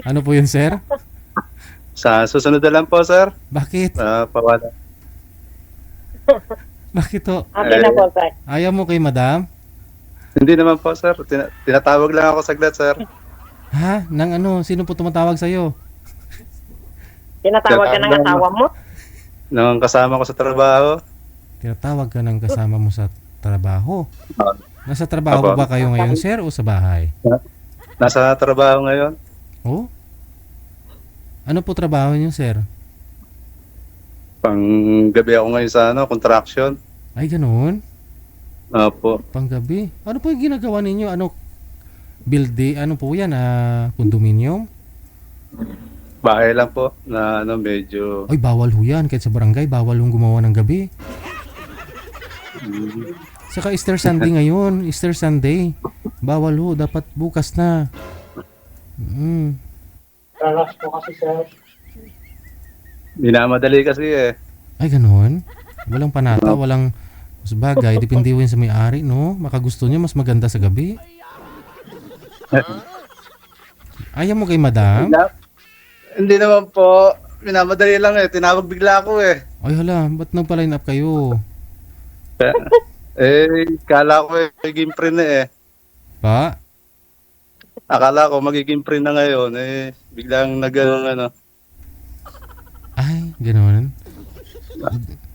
Ano po yun, sir? Sa susunod na lang po, sir. Bakit? Pawala. Bakit to? Okay na po, sir. Ayaw mo kay madam? Hindi naman po, sir. Tinatawag lang ako saglit, sir. Ha? Nang ano? Sino po tumatawag sa'yo? Tinatawag ka ng asawa mo? Nung kasama ko sa trabaho. Tinatawag ka ng kasama mo sa trabaho. Nasa trabaho Apo. ba kayo ngayon, sir, o sa bahay? Nasa trabaho ngayon. Oh? Ano po trabaho niyo, sir? Pang gabi ako ngayon sa construction. Ay, ganoon? Opo. Panggabi. Ano po yung ginagawa ninyo? Ano? Ano po yan? Condominium? Bahay lang po na medyo Ay, bawal ho yan. Kahit sa barangay, bawal hong gumawa ng gabi. Saka Easter Sunday ngayon. Easter Sunday. Bawal ho. Dapat bukas na. Relax po kasi, sir. minamadali kasi eh. Ay, ganoon? Walang panata, walang bagay. Depende ho yan sa may-ari, no? Makagusto niya, mas maganda sa gabi. Ayaw mo kay madam? Hindi naman po. Minamadali lang eh. Tinawag bigla ako eh. Ay, hala. Ba't nagpa-line up kayo? Kala ko magiging pre na eh. Pa? Akala ko magiging pre na ngayon eh. Biglang ano. Ay, ganoon.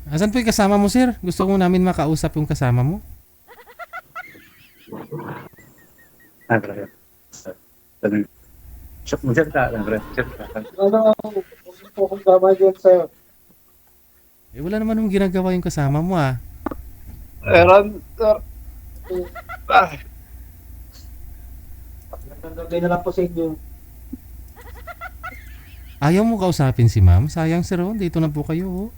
Asan po yung kasama mo, sir? Gusto ko namin makausap yung kasama mo. Shop mo dyan ka. Ano po kung tama dyan, sir? Eh, wala naman yung ginagawa yung kasama mo, ah. Meron, sir. Nagagay na lang po sa inyo. Ayaw mo kausapin si ma'am? Sayang, sir, oh. Dito na po kayo, oh.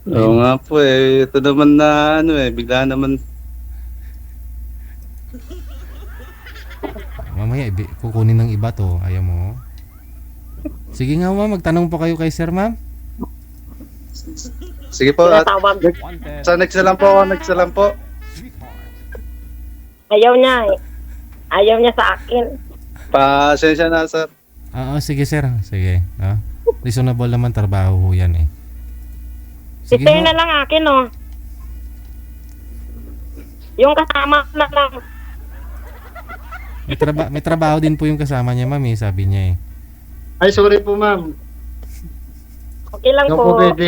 Oo nga po eh. Ito naman na bigla naman. Mamaya, kukunin ng iba to. Ayaw mo. Sige nga, ma'am. Magtanong po kayo kay sir, ma'am. Sige po. At, Tinatawag. sa next na lang po ako. Next na lang po. Ayaw niya eh. Ayaw niya sa akin. Pasensya na, sir. Oo, sige, sir. Sige. Ah. Reasonable naman trabaho ho yan, eh. Sige Sister ho. na lang akin, oh. Yung kasama na lang. May trabaho din po yung kasama niya, ma'am, eh. Sabi niya, eh. Ay, sorry po, ma'am. Okay lang Hindi po. po pwede.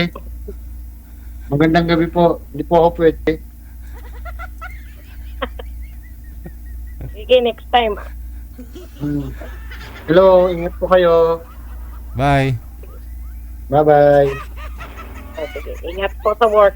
Magandang gabi po. Hindi po ako pwede. Sige, next time. Hello, ingat po kayo. Bye. Bye-bye. Oh, sige, ingat po sa work.